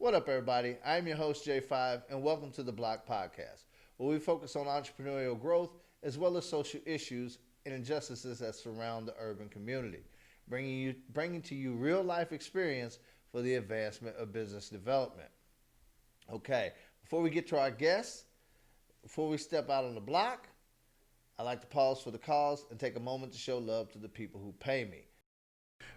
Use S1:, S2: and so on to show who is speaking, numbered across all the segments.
S1: What up, everybody? I'm your host, J5, and welcome to the Block Podcast, where we focus on entrepreneurial growth as well as social issues and injustices that surround the urban community, bringing to you real life experience for the advancement of business development. Okay, before we get to our guests, before we step out on the block, I like to pause for the cause and take a moment to show love to the people who pay me.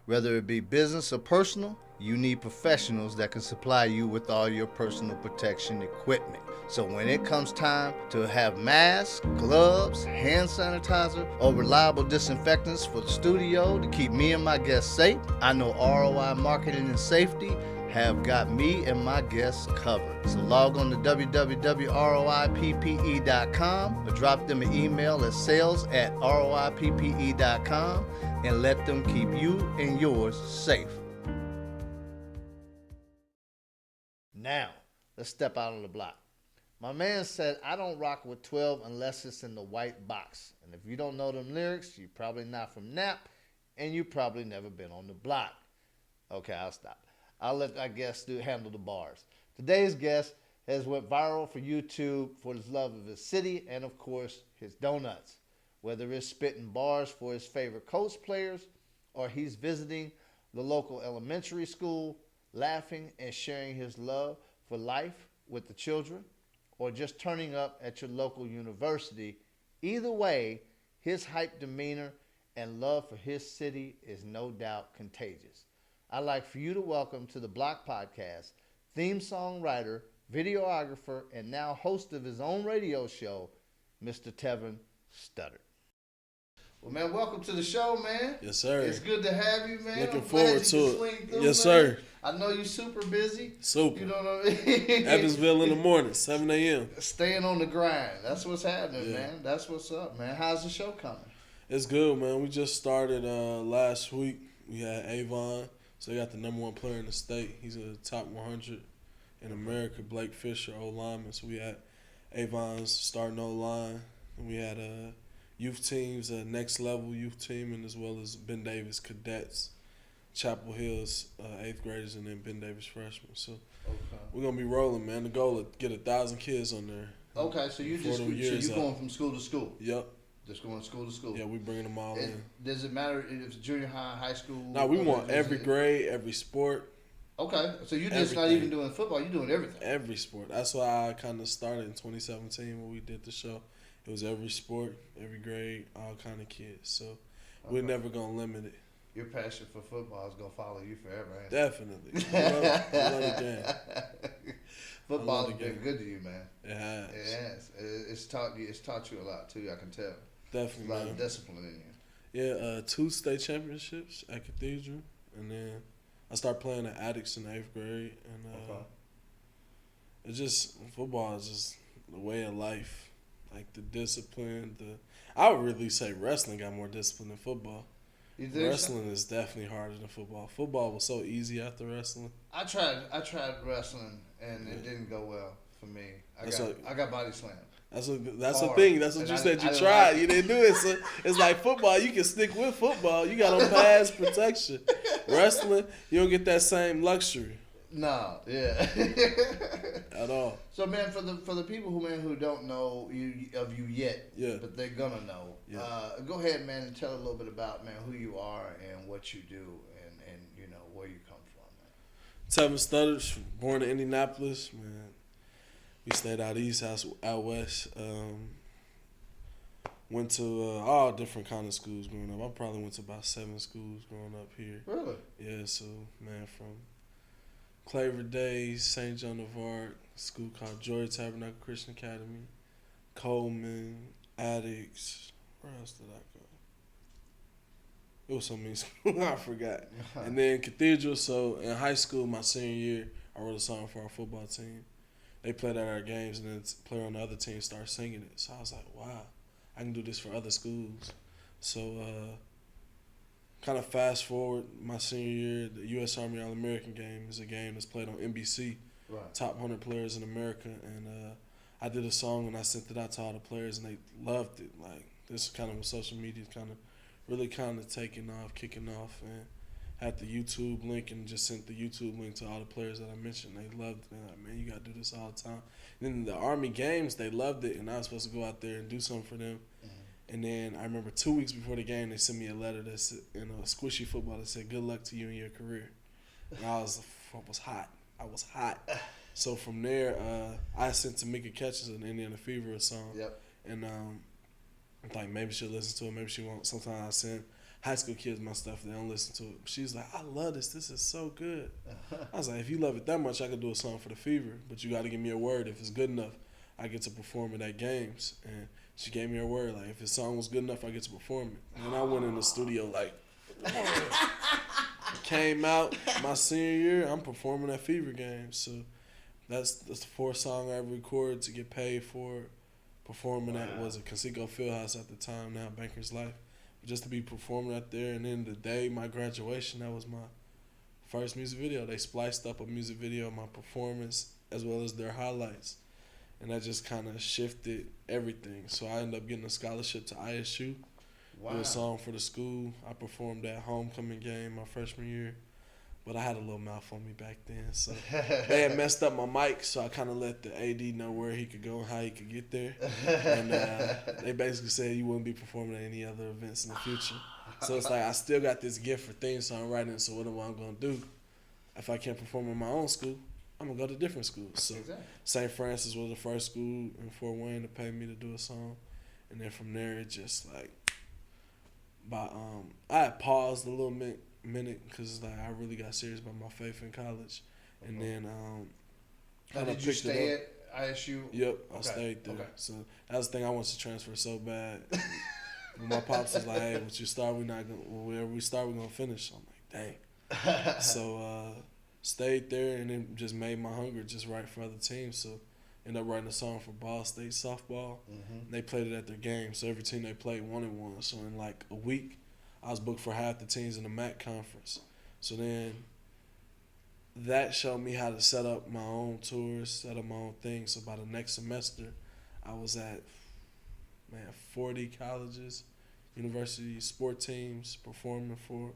S1: Whether it be business or personal, you need professionals that can supply you with all your personal protection equipment. So when it comes time to have masks, gloves, hand sanitizer, or reliable disinfectants for the studio to keep me and my guests safe, I know ROI Marketing and Safety have got me and my guests covered. So log on to www.roippe.com or drop them an email at sales@roippe.com and let them keep you and yours safe. Now, let's step out on the block. My man said, I don't rock with 12 unless it's in the white box. And if you don't know them lyrics, you're probably not from Nap, and you probably never been on the block. Okay, I'll stop. I'll let our guest handle the bars. Today's guest has went viral for YouTube for his love of his city and, of course, his donuts. Whether it's spitting bars for his favorite Colts players or he's visiting the local elementary school, laughing and sharing his love for life with the children, or just turning up at your local university, either way, his hype demeanor and love for his city is no doubt contagious. I'd like for you to welcome to the Block Podcast theme song writer, videographer, and now host of his own radio show, Mr. Tevin Studdard. Well, man, welcome to the show, man.
S2: Yes, sir.
S1: It's good to have you, man.
S2: Looking forward to it.
S1: Through,
S2: yes,
S1: man.
S2: sir.
S1: I know you're super busy.
S2: Super.
S1: You know what I mean?
S2: Evansville in the morning, 7 a.m.
S1: Staying on the grind. That's what's happening,
S2: Yeah.
S1: man. That's what's up, man. How's the show coming?
S2: It's good, man. We just started last week. We had Avon. So they got the number one player in the state. He's in the top 100 in America. Blake Fisher, O-lineman. So we had Avon's starting O-line. And we had youth teams, next level youth team, and as well as Ben Davis cadets, Chapel Hill's 8th graders, and then Ben Davis freshmen. So we're gonna be rolling, man. The goal is to get 1,000 kids on there.
S1: Okay, so you going from school to school.
S2: Yep.
S1: Just going school to school.
S2: Yeah, we bringing them all in.
S1: Does it matter if it's junior high, high school?
S2: No, we want every grade, every sport.
S1: Okay, so you're just not even doing football. You're doing everything.
S2: Every sport. That's why I kind of started in 2017 when we did the show. It was every sport, every grade, all kind of kids. So we're never going to limit it.
S1: Your passion for football is going to follow you forever, ain't it?
S2: Definitely. I love the game.
S1: Football has been good to you, man.
S2: It has.
S1: It has. It's taught you a lot, too, I can tell.
S2: Definitely.
S1: A lot of discipline in you.
S2: Yeah, 2 state championships at Cathedral. And then I started playing at Addicts in the 8th grade. And it's just, football is just the way of life. Like the discipline, I would really say wrestling got more discipline than football.
S1: You think
S2: wrestling is definitely harder than football. Football was so easy after wrestling.
S1: I tried wrestling and it didn't go well for me. I got body slammed.
S2: That's the thing. That's what you said. You tried. You didn't do it. So it's like football. You can stick with football. You got on pass protection. Wrestling, you don't get that same luxury.
S1: No, yeah.
S2: At all.
S1: So, man, for the people who don't know you yet, but they're gonna know.
S2: Yeah.
S1: Go ahead, man, and tell a little bit about, man, who you are and what you do, and you know where you come from, man.
S2: Tevin Studdard, born in Indianapolis, man. We stayed out east, out west. Went to all different kind of schools growing up. I probably went to about 7 schools growing up here.
S1: Really?
S2: Yeah. So, man, from Claver Days, St. Joan of Arc, a school called Joy Tabernacle Christian Academy, Coleman, Addicts. Where else did I go? It was so many schools, I forgot. And then Cathedral. So in high school, my senior year, I wrote a song for our football team. They played at our games, and then the player on the other team started singing it. So I was like, wow, I can do this for other schools. So kind of fast forward my senior year, the U.S. Army All-American game is a game that's played on NBC,
S1: right.
S2: Top 100 players in America. And I did a song and I sent it out to all the players, and they loved it. Like, this is kind of when social media is kind of really kind of taking off, kicking off. And had the YouTube link and just sent the YouTube link to all the players that I mentioned. They loved it. They're like, man, you got to do this all the time. And then the Army games, they loved it, and I was supposed to go out there and do something for them. Mm-hmm. And then I remember 2 weeks before the game, they sent me a letter that said, in a squishy football that said, good luck to you in your career. And I was hot. I was hot. So from there, I sent Tamika Catchings an Indiana Fever a song. Yep. And like maybe she'll listen to it, maybe she won't. Sometimes I send high school kids my stuff, they don't listen to it. She's like, I love this. This is so good. I was like, if you love it that much, I could do a song for the Fever, but you got to give me a word. If it's good enough, I get to perform it at games. And she gave me her word. Like, if the song was good enough, I get to perform it. And I went in the studio like, came out my senior year, I'm performing at Fever games. So that's the fourth song I ever recorded to get paid for performing at was a Conseco Fieldhouse at the time, now Bankers Life. Just to be performing out there, and then the day my graduation, that was my first music video. They spliced up a music video of my performance as well as their highlights, and that just kind of shifted everything. So I ended up getting a scholarship to ISU. Wow. Do a song for the school. I performed at homecoming game my freshman year, but I had a little mouth on me back then, so they had messed up my mic, so I kind of let the AD know where he could go and how he could get there. And they basically said you wouldn't be performing at any other events in the future. So it's like I still got this gift for theme song writing, so what am I going to do? If I can't perform in my own school, I'm going to go to different schools. So exactly. St. Francis was the first school in Fort Wayne to pay me to do a song. And then from there, it just like, I had paused a little minute because like I really got serious about my faith in college, and then
S1: now, did you stay at ISU?
S2: Yep, I stayed there. Okay. So that was the thing, I wanted to transfer so bad. When my pops was like, "Hey, once you start, wherever we start, we're gonna finish." I'm like, "Dang." So stayed there, and then just made my hunger just right for other teams. So ended up writing a song for Ball State softball. Mm-hmm. They played it at their game, so every team they played 1-1. So in like a week, I was booked for half the teams in the MAC conference. So then that showed me how to set up my own tours, set up my own things. So by the next semester, I was at, 40 colleges, universities, sport teams, performing for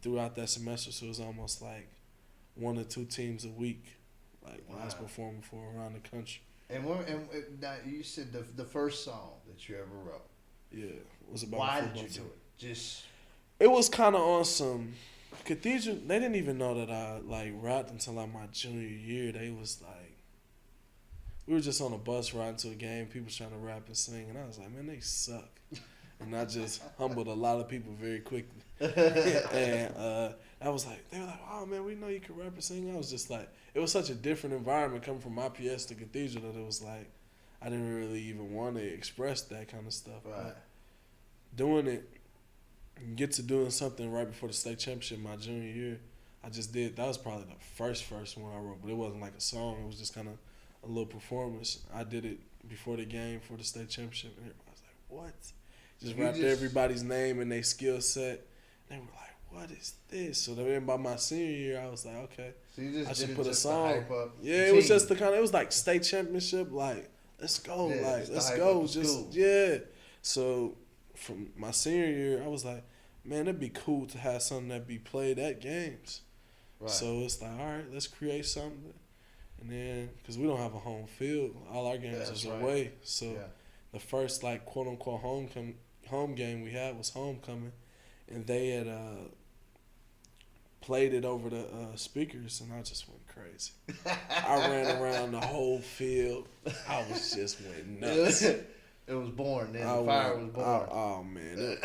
S2: throughout that semester. So it was almost like 1 or 2 teams a week, like when I was performing for around the country.
S1: And now you said the first song that you ever wrote.
S2: Yeah, it was about.
S1: Why did you do it?
S2: It was kind of on some Cathedral. They didn't even know that I like rapped until like my junior year. They was like, we were just on a bus riding to a game. People trying to rap and sing, and I was like, man, they suck. And I just humbled a lot of people very quickly. And I was like, they were like, oh man, we know you can rap and sing. I was just like, it was such a different environment coming from IPS to Cathedral that it was like, I didn't really even want to express that kind of stuff.
S1: Right.
S2: But doing it. Get to doing something right before the state championship my junior year. I just did. That was probably the first one I wrote, but it wasn't like a song. It was just kind of a little performance. I did it before the game for the state championship, and everybody was like, what? Just rapped everybody's name and their skill set. They were like, what is this? So then by my senior year, I was like, okay,
S1: so you just
S2: I should
S1: did
S2: put a song.
S1: Hype up
S2: yeah, it was just the kind of, it was like state championship, like, let's go,
S1: yeah,
S2: like, let's go. Just, yeah. So from my senior year, I was like, man, it'd be cool to have something that be played at games. Right. So it's like, all right, let's create something. And then, because we don't have a home field, all our games is away. So the first, like, quote-unquote home game we had was homecoming. And they had played it over the speakers, and I just went crazy. I ran around the whole field. I was just went nuts.
S1: It was born then. The fire was born.
S2: Oh man.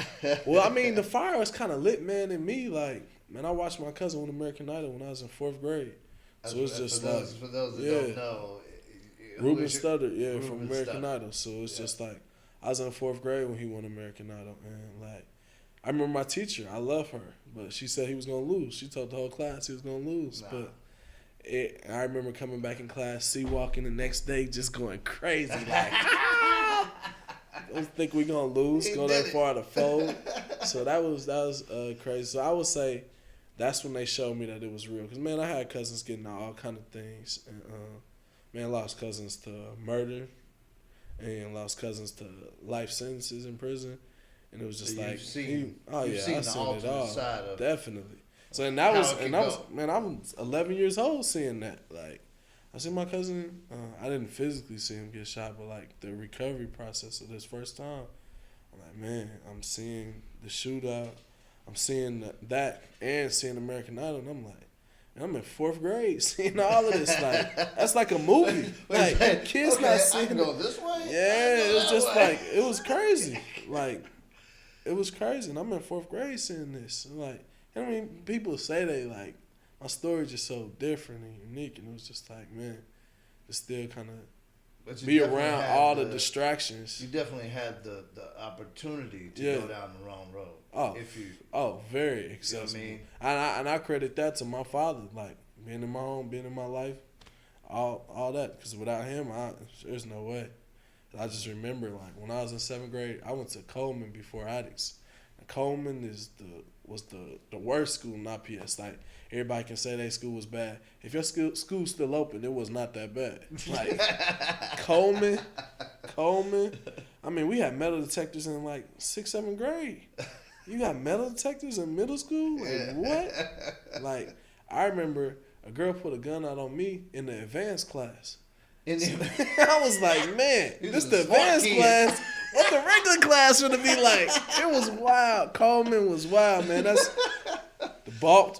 S2: Well, I mean, the fire was kind of lit, man, in me. Like, man, I watched my cousin win American Idol when I was in 4th grade. So it's just
S1: for those that don't know.
S2: Ruben Studdard, from American Idol. So it's just like, I was in 4th grade when he won American Idol. And like, I remember my teacher, I love her, but she said he was going to lose. She told the whole class he was going to lose. Nah. But I remember coming back in class, walking the next day, just going crazy. Like, don't think we're going to lose, go that far to fold. So that was crazy. So I would say that's when they showed me that it was real. Because, man, I had cousins getting all kind of things. And, man, I lost cousins to murder and lost cousins to life sentences in prison. And it was just
S1: so
S2: like,
S1: I've seen
S2: I seen it all. Definitely. So and that was man, I was 11 years old seeing that. Like, I seen my cousin. I didn't physically see him get shot, but like the recovery process of this first time, I'm like, man, I'm seeing the shootout, I'm seeing that, and seeing American Idol, and I'm like, I'm in 4th grade seeing all of this. Like, that's like a movie. Like, kids not seeing.
S1: I can go this way.
S2: Yeah, it was just like, it was crazy. Like, it was crazy, and I'm in 4th grade seeing this. And like, I mean, people say they like my story just so different and unique, and it was just like, man, it's still kind of be around all the distractions.
S1: You definitely had the opportunity to go down the wrong road.
S2: Very accessible. You know what I mean? And I credit that to my father, like being in my home, being in my life, all that. Because without him, there's no way. I just remember, like, when I was in 7th grade, I went to Coleman before Addicts. And Coleman was the worst school in IPS. Like, everybody can say their school was bad. If your school's still open, it was not that bad. Like, Coleman. I mean, we had metal detectors in, like, 6th, 7th grade. You got metal detectors in middle school? Like, what? Like, I remember a girl put a gun out on me in the advanced class. I was like, man, this the advanced class. What the regular class would be like? It was wild. Coleman was wild, man. That's the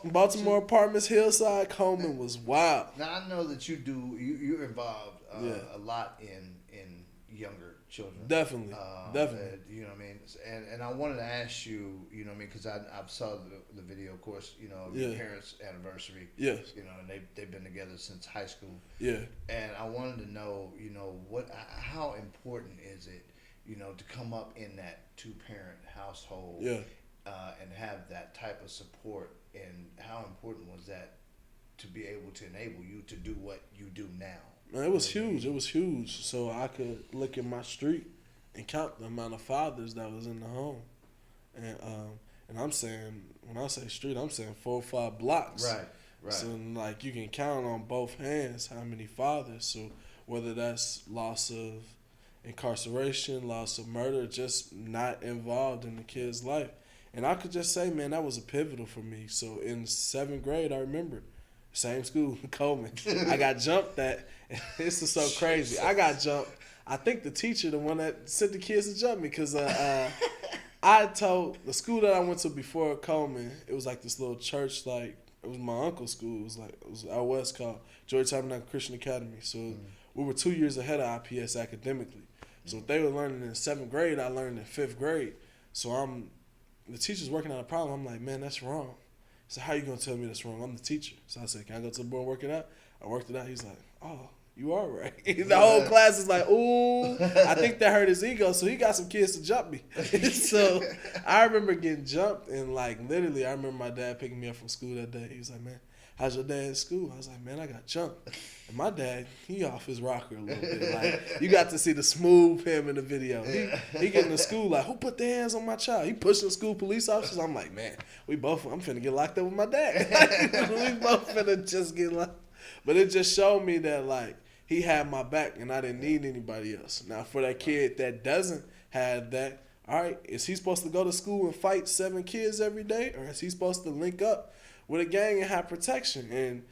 S2: Baltimore Apartments, Hillside. Coleman was wild.
S1: Now I know that you're involved a lot in younger children.
S2: Definitely.
S1: You know what I mean? And I wanted to ask you, you know what I mean? Because I saw the video, of course, you know, your parents' anniversary. Yes. You know, and they've been together since high school. Yeah. And I wanted to know, you know, how important is it, you know, to come up in that 2-parent household and have that type of support, and how important was that to be able to enable you to do what you do now?
S2: Man, it was huge. It was huge. So I could look at my street and count the amount of fathers that was in the home. And I'm saying, when I say street, I'm saying 4 or 5 blocks. Right. So, like, you can count on both hands how many fathers. So whether that's loss of incarceration, loss of murder, just not involved in the kid's life. And I could just say, man, that was a pivotal for me. So in 7th grade, I remember, same school, Coleman. I got jumped at. This is so crazy. I got jumped. I think the teacher, the one that sent the kids to jump me, because I told the school that I went to before Coleman, it was like this little church, like, it was my uncle's school. It was out west called Georgia Tabernacle Christian Academy. So we were 2 years ahead of IPS academically. So what they were learning in 7th grade, I learned in 5th grade. So the teacher's working out a problem. I'm like, man, that's wrong. So how you gonna tell me that's wrong? I'm the teacher. So I said, can I go to the board and work it out? I worked it out. He's like, oh, you are right. The whole class is like, ooh, I think that hurt his ego. So he got some kids to jump me. So I remember getting jumped, and like literally, I remember my dad picking me up from school that day. He was like, man, how's your dad at school? I was like, man, I got jumped. And my dad, he off his rocker a little bit. Like, you got to see the smooth him in the video. He getting to school like, who put their hands on my child? He pushing school police officers. I'm like, man, I'm finna get locked up with my dad. We both finna just get locked. But it just showed me that, like, he had my back and I didn't need anybody else. Now, for that kid that doesn't have that, all right, is he supposed to go to school and fight 7 kids every day? Or is he supposed to link up with a gang and have protection? And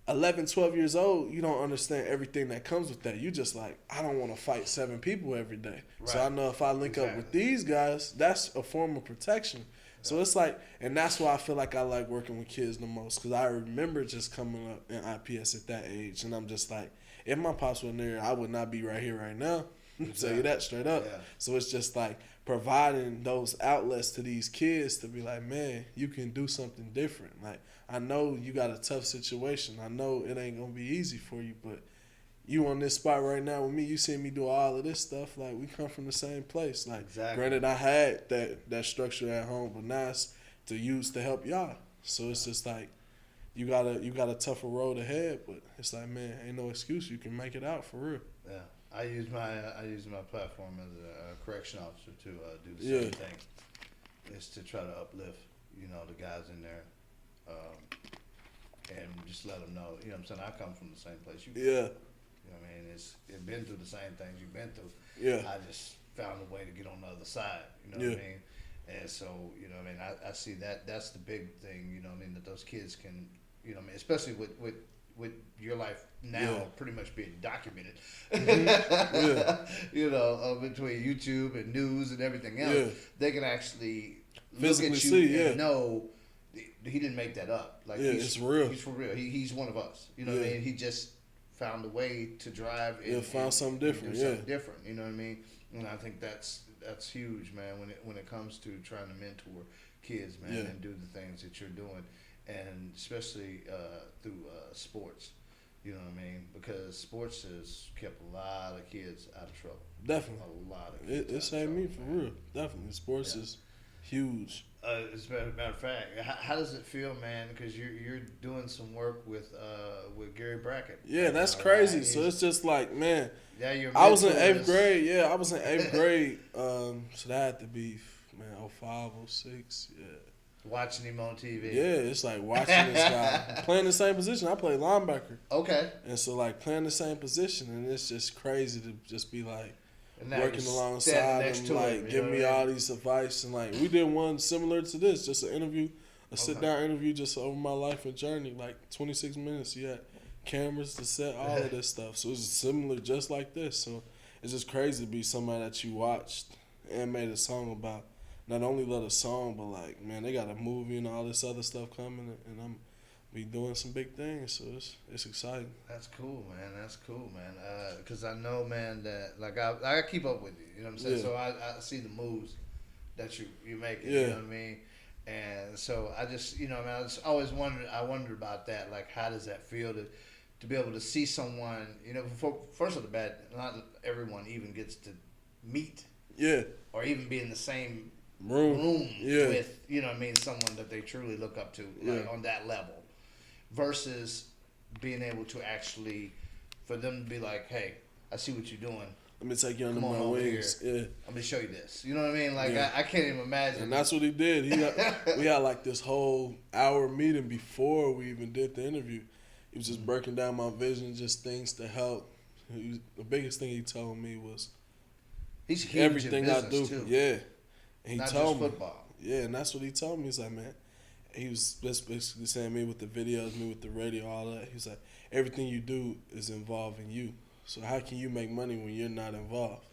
S2: 11, 12 years old, you don't understand everything that comes with that. You just like, I don't want to fight 7 people every day. Right. So I know if I link up with these guys, that's a form of protection. So it's like, and that's why I feel like I like working with kids the most, because I remember just coming up in IPS at that age, and I'm just like, if my pops wasn't there, I would not be right here right now. I'll tell you that straight up. Yeah. So it's just like providing those outlets to these kids to be like, man, you can do something different. Like, I know you got a tough situation. I know it ain't going to be easy for you, but you on this spot right now with me, you see me do all of this stuff. Like, we come from the same place. Like, granted, I had that structure at home, but now it's to use to help y'all. So it's just like, you got a tougher road ahead, but it's like, man, ain't no excuse. You can make it out for real. Yeah.
S1: I use my platform as a correction officer to do the same thing. It's to try to uplift, you know, the guys in there, and just let them know. You know what I'm saying? I come from the same place you do. Yeah. You know what I mean? It's been through the same things you've been through. Yeah. I just found a way to get on the other side. You know what I mean? And so, you know, what I mean, I see that that's the big thing, you know, what I mean, that those kids can, you know, what I mean, especially with your life now pretty much being documented, you know, between YouTube and news and everything else, they can actually
S2: physically
S1: look at you
S2: see,
S1: and know he didn't make that up. Like,
S2: it's real.
S1: He's for real. He's one of us. You know what I mean? He just found a way to drive.
S2: Found something different.
S1: Something different. You know what I mean? And I think that's huge, man. When it comes to trying to mentor kids, man, and do the things that you're doing, and especially through sports. You know what I mean? Because sports has kept a lot of kids out of trouble.
S2: Definitely.
S1: A lot of kids.
S2: It saved me for real. Definitely. Sports is huge.
S1: As a matter of fact, how does it feel, man? Because you're doing some work with Gary Brackett.
S2: Yeah, that's crazy. Right? So it's just like, man.
S1: Yeah,
S2: I was in 8th grade. Yeah, I was in 8th grade. So that had to be, man, 05, 06. Yeah.
S1: Watching him on TV.
S2: Yeah, it's like watching this guy playing the same position. I play linebacker.
S1: Okay.
S2: And so like playing the same position, and it's just crazy to just be like working alongside him, like giving me all these advice, and like we did one similar to this, just an interview, a sit down interview, just over my life and journey, like 26 minutes. You had cameras to set all of this stuff, so it's similar, just like this. So it's just crazy to be somebody that you watched and made a song about. Not only let a song, but like, man, they got a movie and all this other stuff coming, and I'm be doing some big things, so it's exciting.
S1: That's cool, man. That's cool, man. Because I know, man, that like I keep up with you. You know what I'm saying? Yeah. So I see the moves that you're making. Yeah. You know what I mean? And so I just, you know, man, I just always wondered about that. Like, how does that feel to be able to see someone? You know, first of the bat, not everyone even gets to meet.
S2: Yeah.
S1: Or even be in the same
S2: room
S1: with, you know what I mean, someone that they truly look up to, like, on that level, versus being able to actually, for them to be like, hey, I see what you're doing.
S2: Let me take you under my wings. Yeah.
S1: I'm gonna show you this. You know what I mean? Like, I can't even imagine.
S2: And that's what he did. We had like this whole hour meeting before we even did the interview. He was just breaking down my vision, just things to help. The biggest thing he told me was
S1: he's huge
S2: everything
S1: in
S2: I do.
S1: Too.
S2: Yeah. And he
S1: Not
S2: told
S1: just football.
S2: Me. Yeah, and that's what he told me. He's like, man, he was basically saying me with the videos, me with the radio, all that. He's like, everything you do is involving you. So how can you make money when you're not involved?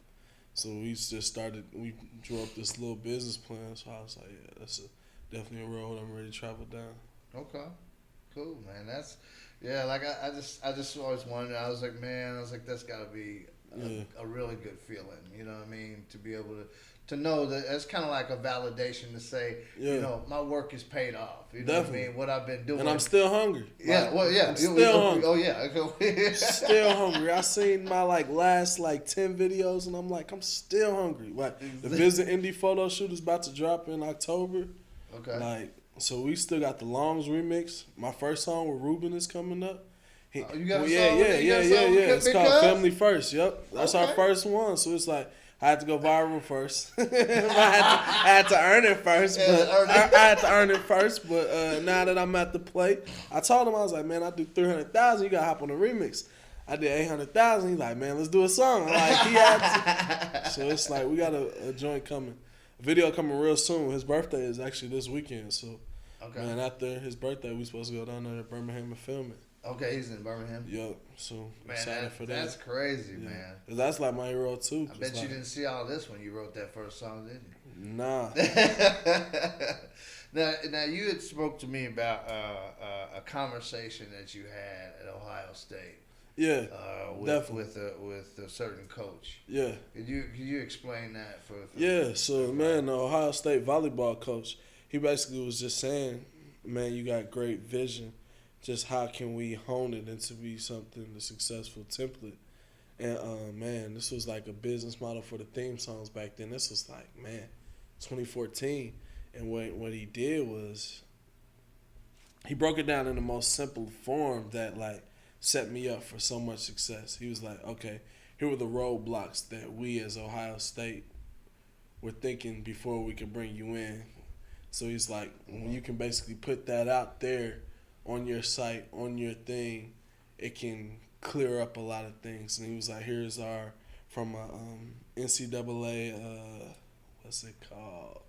S2: So we drew up this little business plan. So I was like, yeah, that's definitely a road I'm ready to travel down.
S1: Okay, cool, man. That's like I just always wondered. I was like, that's got to be a really good feeling. You know what I mean? To be able to know that it's kind of like a validation to say, you know, my work is paid off. You know what I mean? What I've been doing.
S2: And I'm still hungry.
S1: Yeah,
S2: I'm still hungry.
S1: Oh, yeah.
S2: Still hungry. I seen my last 10 videos, and I'm like, I'm still hungry. Like, the Visit Indie photo shoot is about to drop in October.
S1: Okay.
S2: So we still got the Longs remix. My first song with Ruben is coming up.
S1: You got a song?
S2: Yeah. It's called Family First. Yep. That's our first one. So it's like, I had to go viral first. I had to earn it first. But I had to earn it first. But now that I'm at the plate, I told him, I was like, man, I do 300,000. You got to hop on the remix. I did 800,000. He's like, man, let's do a song. Like, he had to. So it's like, we got a joint coming. A video coming real soon. His birthday is actually this weekend. So, man, after his birthday, we supposed to go down there to Birmingham and film it.
S1: Okay, he's in Birmingham.
S2: Yep. So
S1: man, excited for that. That's crazy, man.
S2: That's like my hero too.
S1: I bet you didn't see all this when you wrote that first song, did you?
S2: Nah.
S1: Now you had spoke to me about a conversation that you had at Ohio State.
S2: Yeah.
S1: With a certain coach.
S2: Yeah.
S1: Could you explain that for
S2: Yeah. So man, the Ohio State volleyball coach, he basically was just saying, man, you got great vision. Just how can we hone it into be something, a successful template. And, man, this was like a business model for the theme songs back then. This was like, man, 2014. And what he did was he broke it down in the most simple form that, like, set me up for so much success. He was like, okay, here were the roadblocks that we as Ohio State were thinking before we could bring you in. So he's like, when you can basically put that out there, on your site, on your thing, it can clear up a lot of things. And he was like, here's from NCAA, what's it called?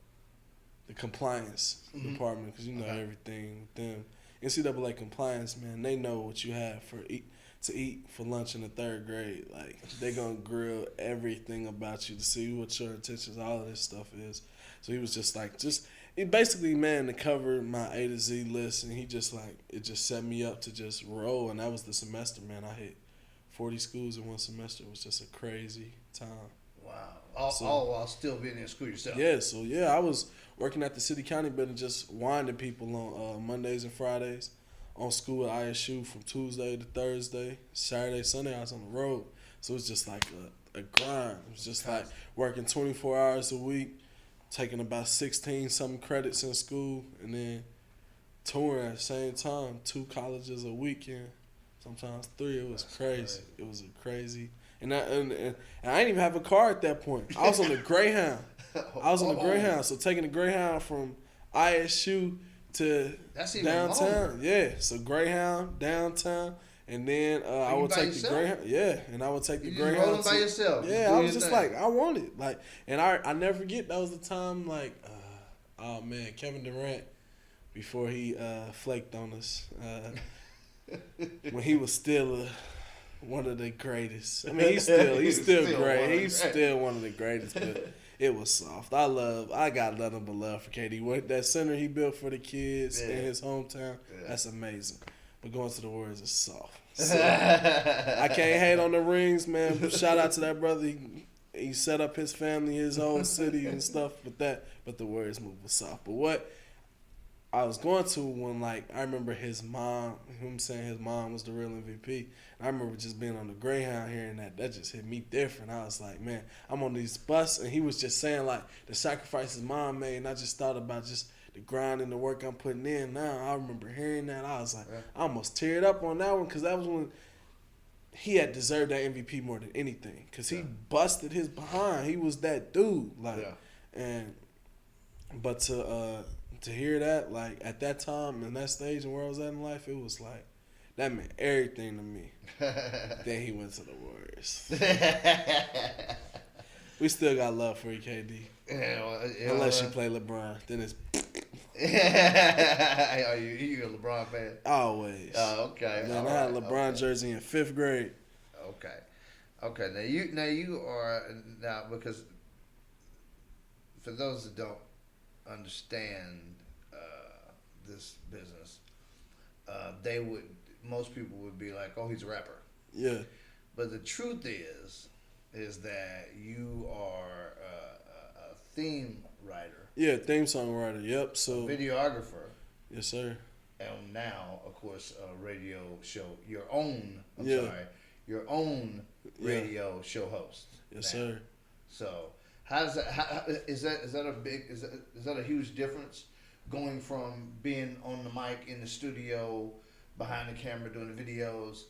S2: the compliance department, because you know everything with them. NCAA compliance, man, they know what you have to eat for lunch in the third grade. Like, they gonna grill everything about you to see what your intentions, all of this stuff is. So he was just like, it basically, man, to cover my A to Z list, and he just like, it just set me up to just roll, and that was the semester, man. I hit 40 schools in one semester. It was just a crazy time.
S1: Wow. All while still being in school yourself.
S2: Yeah, so I was working at the city county building, just winding people on Mondays and Fridays, on school at ISU from Tuesday to Thursday. Saturday, Sunday, I was on the road. So it was just like a grind. It was just like working 24 hours a week, taking about 16-something credits in school, and then touring at the same time, 2 colleges a weekend, sometimes 3. It was crazy. It was a crazy. And I didn't even have a car at that point. I was on the Greyhound. So taking the Greyhound from ISU to downtown. Yeah, so Greyhound, downtown. And then I would take the Greyhound. Yeah, and I would take the Greyhound.
S1: Rolling by yourself.
S2: Yeah, I was just like, I want it. Like, and I never forget, that was the time, like, oh man, Kevin Durant, before he flaked on us, when he was still one of the greatest. I mean, he's still great. He's still one of the greatest, but it was soft. I got nothing but love for KD. That center he built for the kids in his hometown, that's amazing. But going to the Warriors is soft. So, I can't hate on the rings, man. Shout out to that brother. He set up his family, his whole city and stuff with that. But the Warriors move was soft. But what I was going to when, like, I remember his mom was the real MVP. And I remember just being on the Greyhound hearing that just hit me different. I was like, man, I'm on these bus, and he was just saying, like, the sacrifices mom made, and I just thought about just the grind and the work I'm putting in now. I remember hearing that. I was like, I almost teared up on that one, because that was when he had deserved that MVP more than anything, because he busted his behind. He was that dude. Like, but to hear that, like, at that time and that stage and where I was at in life, it was like, that meant everything to me. Then he went to the Warriors. We still got love for you, KD. Unless you play LeBron, then it's.
S1: Are you a LeBron fan?
S2: Always.
S1: Okay.
S2: Man, I had a LeBron jersey in 5th grade.
S1: Okay. Now you are because for those that don't understand this business, most people would be like, oh, he's a rapper.
S2: Yeah.
S1: But the truth is that you are a theme writer.
S2: Yeah, theme song writer. Yep. So
S1: a videographer.
S2: Yes, sir.
S1: And now, of course, a radio show. Your own radio show host.
S2: Yes,
S1: now.
S2: sir.
S1: So is that a huge difference going from being on the mic in the studio behind the camera doing the videos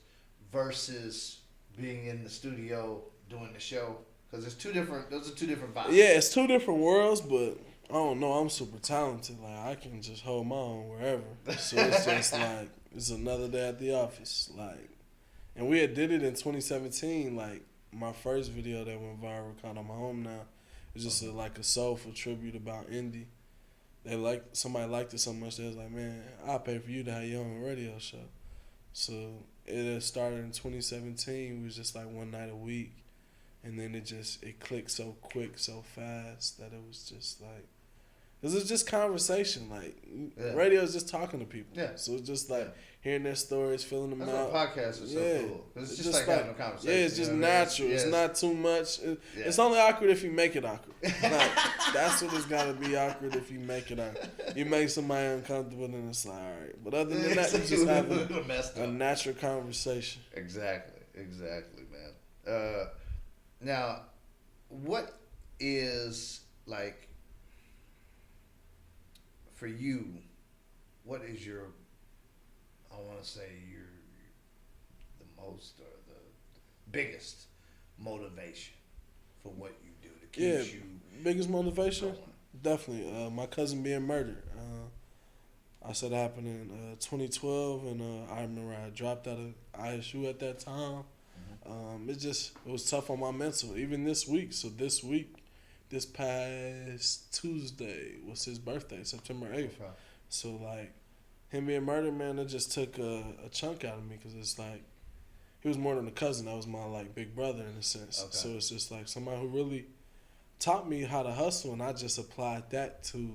S1: versus being in the studio doing the show? Because those are two different vibes.
S2: Yeah, it's 2 different worlds, but I don't know. I'm super talented. Like, I can just hold my own wherever. So it's just like, it's another day at the office. Like, and we did it in 2017. Like, my first video that went viral, called I'm Home Now, it's just a soulful tribute about indie. Somebody liked it so much, they was like, man, I'll pay for you to have your own radio show. So it started in 2017. We was just like one night a week. And then it clicked so quick, so fast, that it was just like, it was just conversation. Like, radio is just talking to people. Yeah. So it's just like hearing their stories, filling them out.
S1: That's why podcasts are so cool. It's just like having a conversation.
S2: Yeah, it's just natural. It's not too much. It's only awkward if you make it awkward. Like, that's what it's got to be awkward if you make it awkward. You make somebody uncomfortable, and it's like, all right. But other than that, it's just having a natural conversation.
S1: Exactly, man. Now, what is, like, for you, what is your, I want to say, the most or the biggest motivation for what you do to keep you
S2: biggest motivation?
S1: going?
S2: Definitely. My cousin being murdered. I said it happened in 2012, and I remember I dropped out of ISU at that time. It was tough on my mental, even this week. So this week, this past Tuesday was his birthday, September 8th.
S1: Okay.
S2: So, like, him being murdered, man, it just took a chunk out of me because it's like, he was more than a cousin. That was my, like, big brother in a sense.
S1: Okay.
S2: So it's just like somebody who really taught me how to hustle, and I just applied that to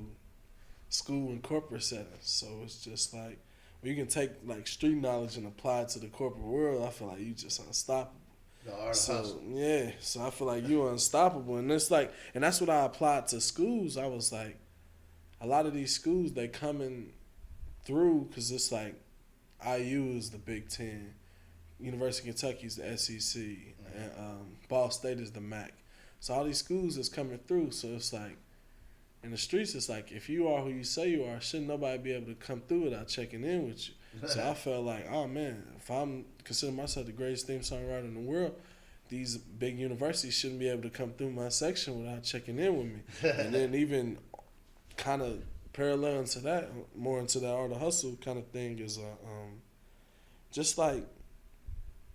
S2: school and corporate settings. So it's just like, when you can take, like, street knowledge and apply it to the corporate world, I feel like you just unstoppable.
S1: The art of hustle.
S2: Yeah, so I feel like you're unstoppable. And it's like, and that's what I applied to schools. I was like, a lot of these schools, they coming through because it's like, IU is the Big Ten, University of Kentucky is the SEC, and Ball State is the MAC. So all these schools is coming through. So it's like, in the streets, it's like, if you are who you say you are, shouldn't nobody be able to come through without checking in with you. So I felt like, oh man, if I'm consider myself the greatest theme songwriter in the world, these big universities shouldn't be able to come through my section without checking in with me. And then even kind of parallel into that, more into that art of hustle kind of thing is just like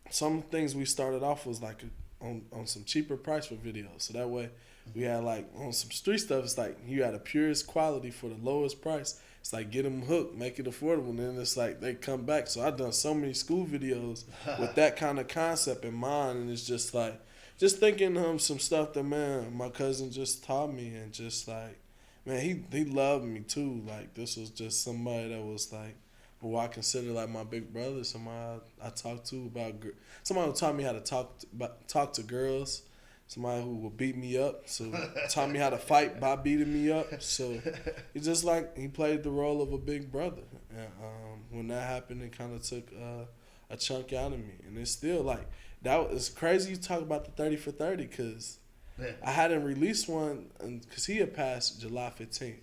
S2: some things we started off was like on some cheaper price for videos. So that way we had like on some street stuff, it's like you had the purest quality for the lowest price. It's like get them hooked, make it affordable, and then it's like they come back. So I've done so many school videos with that kind of concept in mind, and it's just like, just thinking some stuff that, man, my cousin just taught me, and just like, man, he loved me too. Like, this was just somebody that was like, who I consider like my big brother, somebody I talked to about, somebody who taught me how to talk to girls. Somebody who will beat me up, so taught me how to fight by beating me up. So it's just like he played the role of a big brother. And when that happened, it kind of took a chunk out of me. And it's still like, that was crazy you talk about the 30 for 30 because I hadn't released one because he had passed July 15th.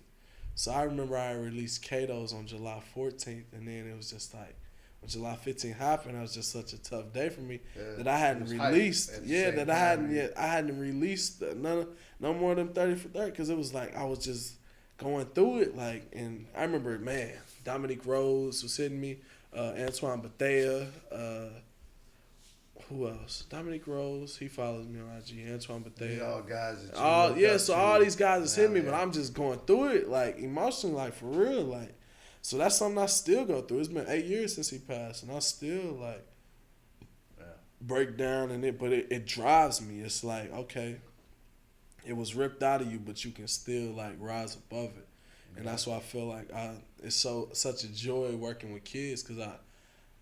S2: So I remember I released Kato's on July 14th, and then it was just like, when July 15th happened, it was just such a tough day for me that I hadn't released. Yeah, that I hadn't yet. I hadn't released no more than 30 for 30 because it was like I was just going through it. Like, and I remember, man, Dominique Rose was hitting me, Antoine Bethea, who else? Dominique Rose, he follows me on IG. Antoine Bethea.
S1: All guys.
S2: So all these guys is hitting me, but I'm just going through it, like emotionally, like for real, like. So that's something I still go through. It's been 8 years since he passed, and I still like break down in it, but it drives me. It's like, okay, it was ripped out of you, but you can still like rise above it, and that's why I feel like it's such a joy working with kids because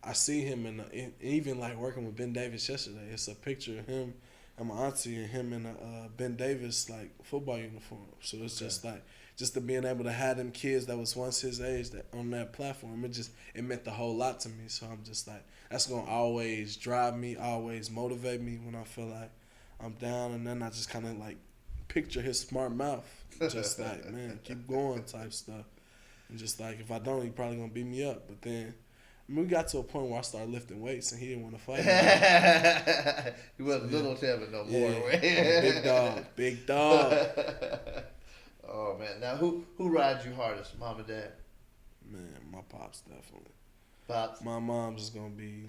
S2: I see him even like working with Ben Davis yesterday. It's a picture of him and my auntie and him in a Ben Davis like football uniform. So it's just like. Just to being able to have them kids that was once his age that on that platform, it meant the whole lot to me. So I'm just like, that's gonna always drive me, always motivate me when I feel like I'm down, and then I just kind of like picture his smart mouth, just like, man, keep going type stuff, and just like if I don't, he probably gonna beat me up. But then we got to a point where I started lifting weights, and he didn't want to fight.
S1: He wasn't little Tevin no more.
S2: Yeah. Big dog.
S1: Oh man! Now who rides you hardest, mom and dad?
S2: Man, my pops definitely.
S1: Pops.
S2: My mom's just gonna be,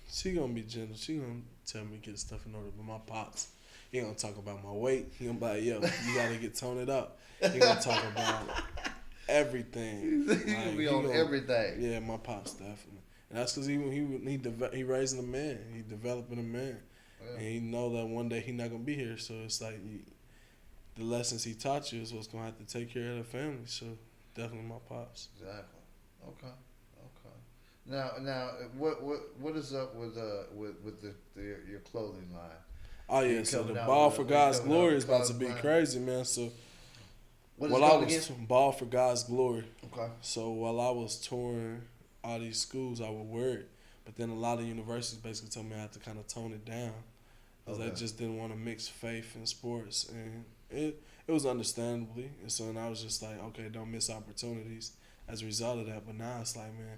S2: she gonna be gentle. She gonna tell me to get stuff in order. But my pops, he gonna talk about my weight. He gonna be like, yo, you gotta get toned up. He gonna talk about everything.
S1: He gonna be on everything.
S2: Yeah, my pops definitely, and that's because he raising a man. He developing a man, and he know that one day he not gonna be here. So it's like. The lessons he taught you is what's gonna have to take care of the family. So definitely my pops.
S1: Exactly. Okay. Now, what is up with your clothing line?
S2: Oh yeah, so the Ball for God's Glory is about to be crazy, man. So while I was Ball for God's Glory.
S1: Okay.
S2: So while I was touring all these schools, I would wear it, but then a lot of universities basically told me I had to kind of tone it down because they just didn't want to mix faith and sports and. It was understandably, and so and I was just like, okay, don't miss opportunities as a result of that. But now it's like, man,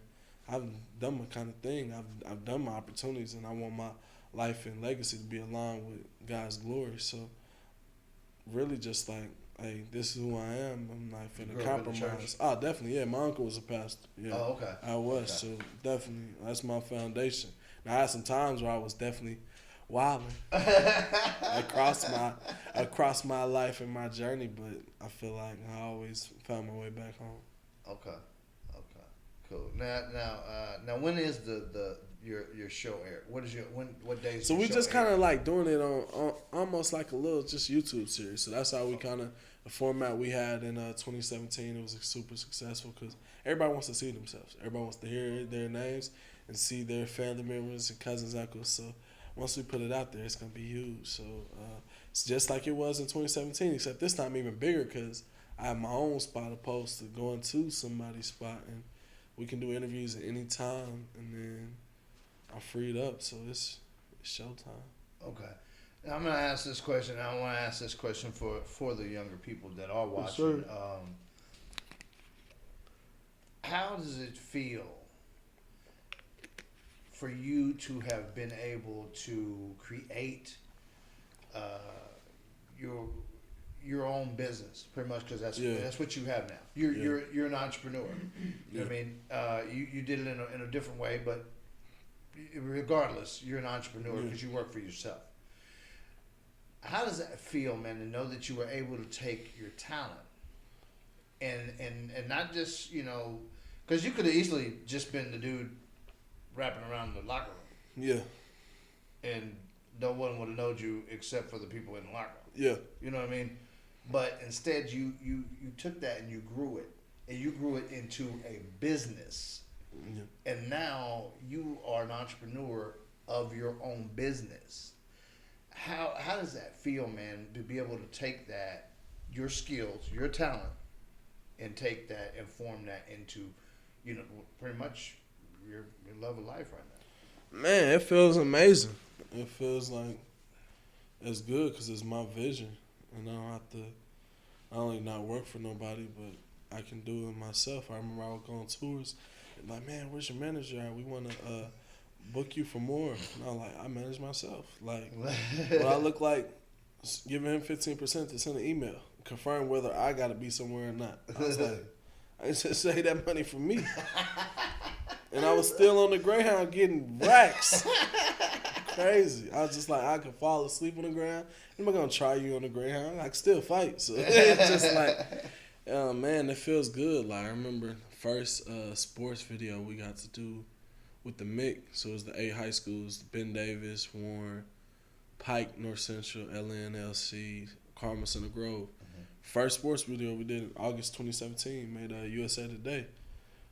S2: I've done my kind of thing. I've done my opportunities, and I want my life and legacy to be aligned with God's glory. So really, just like, hey, this is who I am. I'm not finna compromise. Oh, definitely, yeah. My uncle was a pastor. Yeah.
S1: Oh, okay.
S2: I was, so definitely, that's my foundation. Now I had some times where I was definitely wilding across my life and my journey, but I feel like I always found my way back home.
S1: Okay. Cool. Now, when is your show air? What days?
S2: So
S1: your
S2: we
S1: show
S2: just
S1: air?
S2: kind of like doing it on almost like a little just YouTube series. So that's how we kind of the format we had in 2017. It was super successful because everybody wants to see themselves. Everybody wants to hear their names and see their family members and cousins, uncles. So once we put it out there, it's gonna be huge. So it's just like it was in 2017, except this time even bigger because I have my own spot opposed to going to somebody's spot, and we can do interviews at any time, and then I'm freed up, so it's showtime.
S1: Okay. Now, I'm gonna ask this question. I want to ask this question for the younger people that are watching.
S2: sir.
S1: How does it feel for you to have been able to create your own business, pretty much, because that's what you have now. You're an entrepreneur. You know what I mean? You did it in a different way, but regardless, you're an entrepreneur because you work for yourself. How does that feel, man, to know that you were able to take your talent and not just, because you could have easily just been the dude rapping around the locker room.
S2: Yeah.
S1: And no one would have known you except for the people in the locker room.
S2: Yeah.
S1: You know what I mean? But instead, you took that and you grew it. And you grew it into a business.
S2: Yeah.
S1: And now you are an entrepreneur of your own business. How does that feel, man, to be able to take that, your skills, your talent, and take that and form that into, pretty much your love of life right now?
S2: Man, it feels amazing. It feels like it's good because it's my vision, and I don't have to not only not work for nobody, but I can do it myself. I remember I would go on tours, and like, man, where's your manager at? We want to book you for more. And I'm like, I manage myself. Like, what I look like, giving him 15% to send an email, confirm whether I got to be somewhere or not. I was like, I just save that money for me. And I was still on the Greyhound getting racks. Crazy. I was just like, I could fall asleep on the ground. I'm not going to try you on the Greyhound. I can still fight. So it's just like, man, it feels good. Like, I remember the first sports video we got to do with the MIC. So it was the 8 high schools, Ben Davis, Warren, Pike, North Central, LNLC, Carmel, Center Grove. Mm-hmm. First sports video we did in August 2017, made USA Today.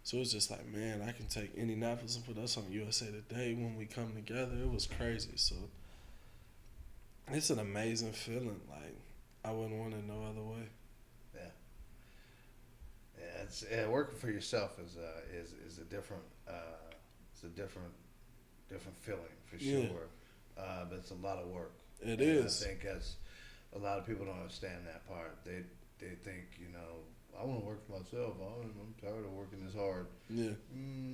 S2: So it's just like, man, I can take Indianapolis and put us on USA Today when we come together. It was crazy. So it's an amazing feeling. Like, I wouldn't want it no other way.
S1: Yeah, working for yourself is a different different feeling for sure.
S2: Yeah.
S1: But it's a lot of work.
S2: It is.
S1: I think as a lot of people don't understand that part. They think, I want to work for myself. I'm tired of working this hard.
S2: Yeah.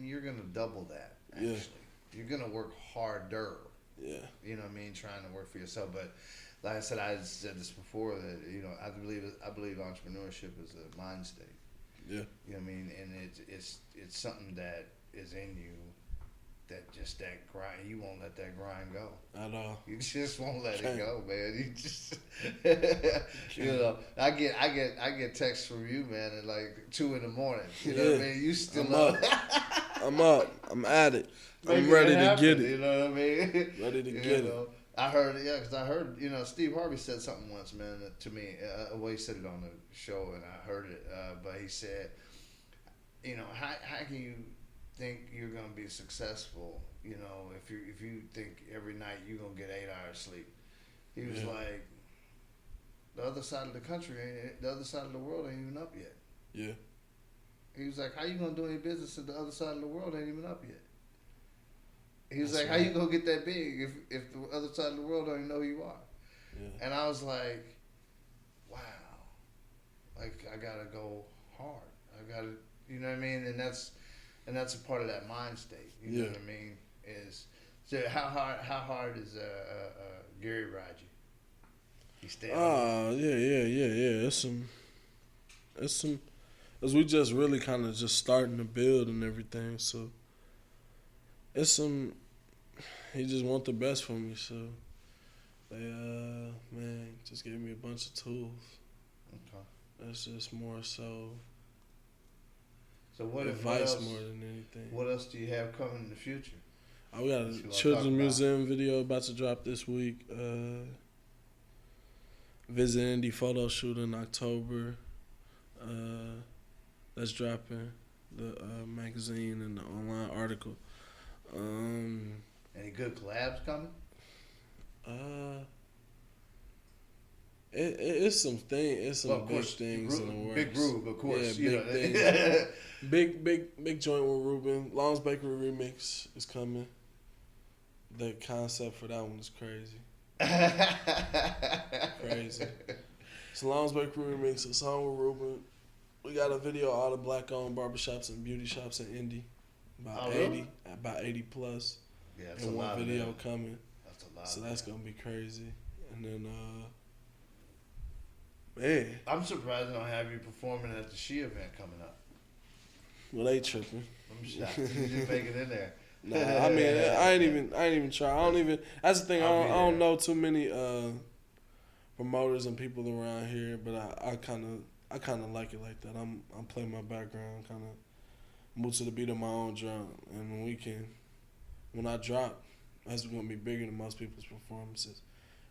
S1: You're gonna double that. Actually, you're gonna work harder.
S2: Yeah.
S1: You know what I mean? Trying to work for yourself, but like I said this before that I believe entrepreneurship is a mind state.
S2: Yeah.
S1: You know what I mean? And it's something that is in you. That grind, you won't let that grind go.
S2: At all.
S1: You just won't let it go, man. You just, I get texts from you, man, at like 2 a.m. You know what I mean? You still up.
S2: I'm up. I'm at it. I'm ready to get it.
S1: You know what I mean?
S2: Ready to get it.
S1: I heard, because I heard, Steve Harvey said something once, man, to me. Well, he said it on the show, and I heard it. But he said, how can you think you're gonna be successful, if you think every night you're gonna get 8 hours sleep. He was like, the other side of the country the other side of the world ain't even up yet.
S2: Yeah.
S1: He was like, how you gonna do any business if the other side of the world ain't even up yet? He was like, how you gonna get that big if the other side of the world don't even know who you are? Yeah. And I was like, wow, like I gotta go hard. I gotta, you know what I mean? And that's a part of that mind state. You know what I mean? So how hard is Gary ride you? He stay.
S2: Yeah. It's some. Cause we just really kind of just starting to build and everything. So it's some. He just want the best for me. So They man, just gave me a bunch of tools.
S1: Okay.
S2: That's just more so
S1: So what
S2: advice
S1: else,
S2: more than anything.
S1: what else do you have coming in the future?
S2: We got
S1: What
S2: a
S1: you wanna
S2: children's
S1: talk about?
S2: museum video about to drop this week. Visit Indie photo shoot in October. That's dropping. The magazine and the online article.
S1: Any good collabs coming?
S2: It's some
S1: Well, of
S2: big
S1: course,
S2: things in the works.
S1: Big Rube, of course.
S2: Yeah,
S1: you
S2: big
S1: know.
S2: things. big joint with Ruben. Long's Bakery remix is coming. The concept for that one is crazy. Crazy. It's Long's Bakery remix, a song with Ruben. We got a video of all the black-owned barbershops and beauty shops in Indy. About 80,
S1: really?
S2: about 80 plus.
S1: Yeah, that's
S2: and
S1: a lot
S2: one video
S1: of
S2: coming.
S1: That's a lot.
S2: So that's gonna be crazy. And then man.
S1: I'm surprised they don't have you performing at the She event coming up.
S2: Well, they tripping.
S1: I'm shocked you didn't make it in there.
S2: Nah, I mean, I ain't even try. I don't even. That's the thing. I don't know too many promoters and people around here, but I kind of like it like that. I'm playing my background, kind of move to the beat of my own drum, and when I drop, that's gonna be bigger than most people's performances,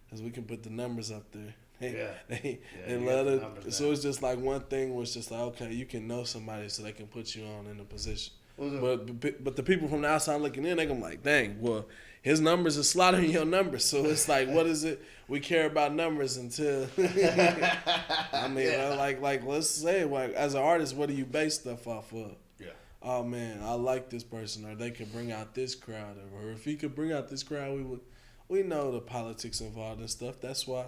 S2: because we can put the numbers up there. They let it. So it's just like one thing was just like, okay, you can know somebody so they can put you on in a position. But the people from the outside looking in, they gonna be like, dang, well, his numbers are slaughtering your numbers. So it's like, what is it? We care about numbers until I mean, like let's say, like, as an artist, what do you base stuff off of?
S1: Yeah.
S2: Oh man, I like this person, or they could bring out this crowd, or if he could bring out this crowd, we know the politics involved and stuff. That's why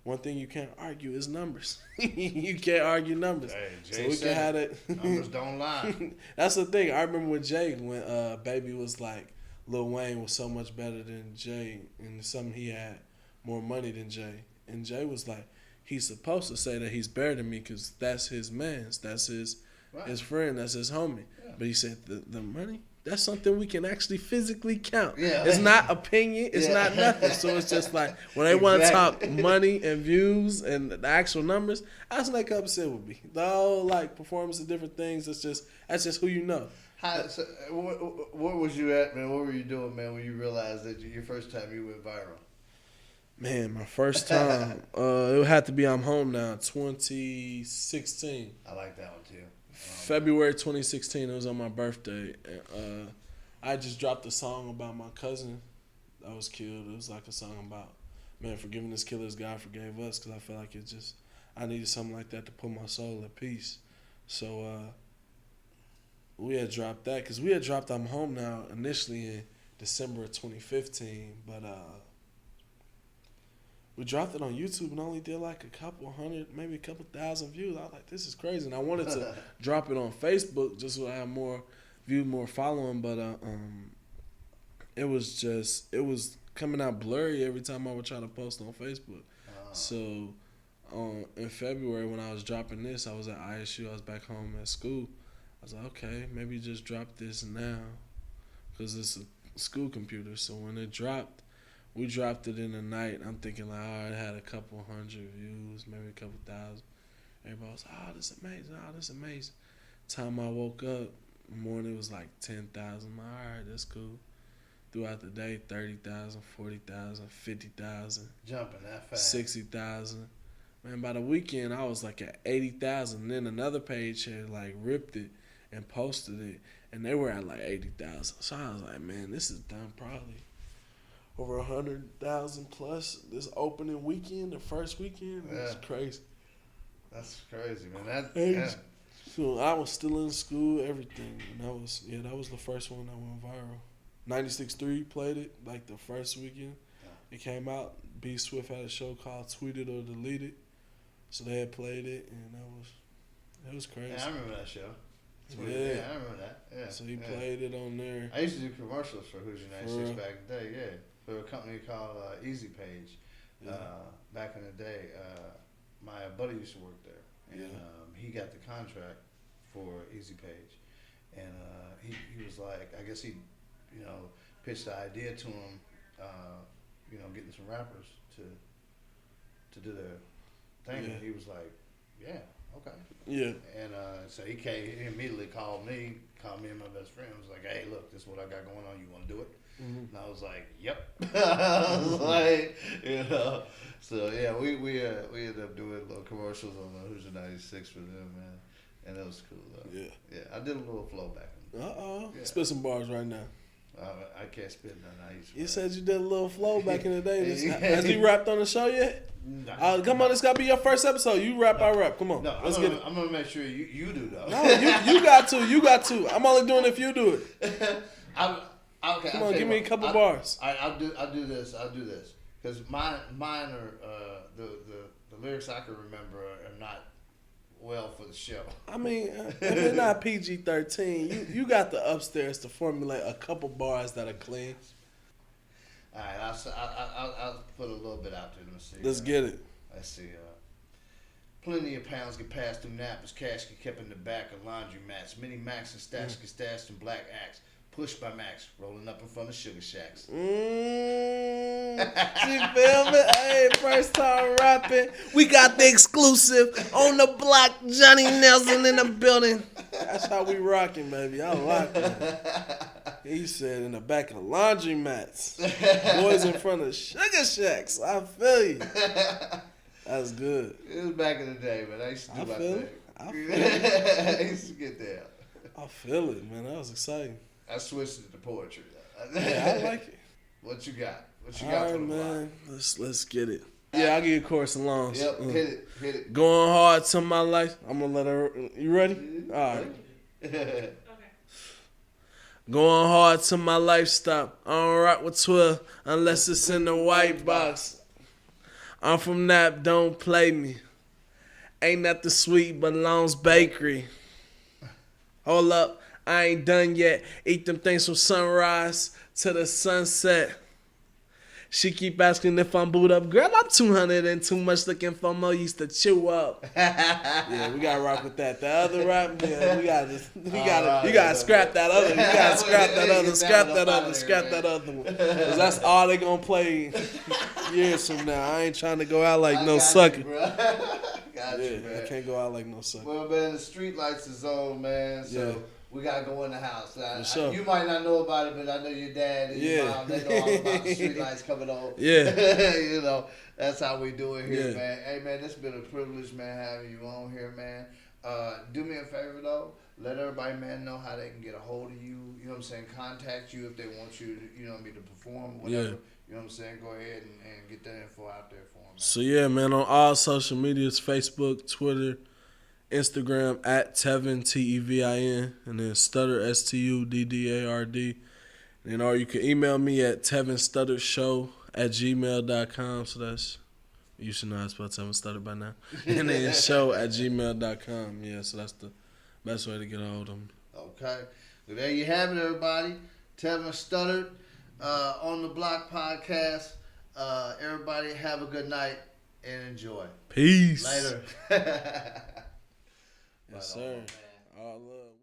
S2: one thing you can't argue is numbers. You can't argue numbers.
S1: Hey, Jay
S2: so we can have it.
S1: Numbers don't lie.
S2: That's the thing. I remember with Jay when Baby was like, Lil Wayne was so much better than Jay, and something he had more money than Jay. And Jay was like, he's supposed to say that he's better than me because that's his man's, that's his friend, that's his homie. Yeah. But he said the money, that's something we can actually physically count. Yeah. It's not opinion. It's not nothing. So it's just like when they want to talk money and views and the actual numbers, that's like upset with me. The whole like performance of different things. That's just who you know.
S1: So, where was you at, man? What were you doing, man, when you realized that your first time you went viral?
S2: Man, my first time, it had to be I'm Home Now, 2016.
S1: I like that one too.
S2: February 2016, it was on my birthday. I just dropped a song about my cousin that was killed. It was like a song about, man, forgiving this killers God forgave us, because I felt like I needed something like that to put my soul at peace. So we had dropped that, because we had dropped I'm Home Now initially in December of 2015, but we dropped it on YouTube and only did like a couple hundred, maybe a couple thousand views. I was like, this is crazy. And I wanted to drop it on Facebook just so I have more views, more following. But it was coming out blurry every time I would try to post on Facebook. So in February when I was dropping this, I was at ISU. I was back home at school. I was like, okay, maybe just drop this now because it's a school computer. So when it dropped, we dropped it in the night. I'm thinking like, all right, it had a couple hundred views, maybe a couple thousand. Everybody was, oh, this is amazing. Oh, this is amazing. Time I woke up, morning it was like 10,000. All right, that's cool. Throughout the day, 30,000, 40,000, 50,000.
S1: Jumping that fast.
S2: 60,000. Man, by the weekend, I was like at 80,000. Then another page had like ripped it and posted it, and they were at like 80,000. So I was like, man, this is done probably over 100,000 plus this opening weekend, the first weekend. It's crazy.
S1: That's crazy, man.
S2: So I was still in school, everything. And that was the first one that went viral. 96.3 played it like the first weekend. Yeah. It came out. B Swift had a show called Tweet It or Delete It. So they had played it, and it was crazy.
S1: Yeah, I remember that show.
S2: Yeah,
S1: I remember that. Yeah.
S2: So he played it on there.
S1: I used to do commercials for Who's Your 96 back in the day, yeah. For a company called Easy Page. Back in the day, my buddy used to work there, and he got the contract for Easy Page, and he was like, I guess he, pitched the idea to him,
S3: getting some rappers to do their thing.
S2: Yeah.
S3: And he was like, yeah, okay.
S2: Yeah.
S3: And so he immediately called me and my best friend. Was like, hey, look, this is what I got going on. You want to do it?
S2: Mm-hmm.
S3: And I was like, yep. I was like, So yeah, we ended up doing little commercials on the Hoosier 96 for them, man, and that was cool though. Yeah, I did a little flow back.
S2: Yeah. Spit some bars right now.
S3: I can't spit none.
S2: You said you did a little flow back in the day. Has he rapped on the show yet?
S3: No,
S2: come on, this got to be your first episode. You rap, I rap. Come on, let's get it.
S3: I'm gonna make sure you do though.
S2: No, you got to. You got to. I'm only doing it if you do it.
S3: Okay,
S2: come on, give me a couple bars.
S3: I'll do this. Because mine are the lyrics I can remember are not well for the show.
S2: I mean, they're not PG-13. You got the upstairs to formulate a couple bars that are clean.
S3: All right, I'll put a little bit out there.
S2: Let's get it.
S3: Let's see. Plenty of pounds get passed through nappers. Cash get kept in the back of laundry mats. Mini Max and stats get stashed in black axe. Pushed by Max, rolling up in front of Sugar Shacks.
S2: You feel me? Hey, first time rapping. We got the exclusive on the block. Johnny Nelson in the building. That's how we rocking, baby. I like it. He said in the back of the laundry mats. Boys in front of Sugar Shacks. I feel you. That's good.
S3: It was back in the day, but I used to do my thing.
S2: I feel it.
S3: I used to get there.
S2: I feel it, man. That was exciting.
S3: I switched it to poetry.
S2: Yeah, I like it.
S3: What you got? What you
S2: All
S3: got
S2: right,
S3: for the
S2: man. Let's get it. Yeah, I'll give you a chorus and longs.
S3: Yep, hit it.
S2: Going hard to my life. I'm gonna let her. You ready? All right.
S3: Okay.
S2: Going hard to my lifestyle. I don't rock with 12 unless it's in the white box. I'm from Nap, don't play me. Ain't that the sweet but Long's Bakery. Hold up. I ain't done yet. Eat them things from sunrise to the sunset. She keep asking if I'm booed up. Girl, I'm 200 and too much looking for more. Used to chew up. Yeah, we gotta rock with that. The other rap, yeah, you gotta scrap that other. You gotta scrap that other. Scrap that other one. Cause that's all they gonna play years from now. I ain't trying to go out like no sucker.
S3: Got you, man.
S2: I can't go out like no sucker.
S3: Well, man, the street lights is on, man. So.
S2: Yeah.
S3: We gotta go in the house.
S2: Sure.
S3: You might not know about it, but I know your dad and your mom, they know all about the street lights coming on.
S2: Yeah.
S3: That's how we do it here,
S2: yeah.
S3: man. Hey, man, it's been a privilege, man, having you on here, man. Do me a favor, though. Let everybody, man, know how they can get a hold of you. You know what I'm saying? Contact you if they want you to, to perform, whatever.
S2: Yeah.
S3: You know what I'm saying? Go ahead and get that info out there for them, man.
S2: So, yeah, man, on all social medias, Facebook, Twitter, Instagram at Tevin, Tevin, and then Studdard, Studdard. And or you can email me at tevinstuddardshow@gmail.com. So that's, you should know how to spell Tevin Studdard by now. And then show@gmail.com. Yeah, so that's the best way to get a hold of me.
S3: Okay. So there you have it, everybody. Tevin Studdard on the Block podcast. Everybody have a good night and enjoy.
S2: Peace.
S3: Later.
S2: Yes, sir. All love.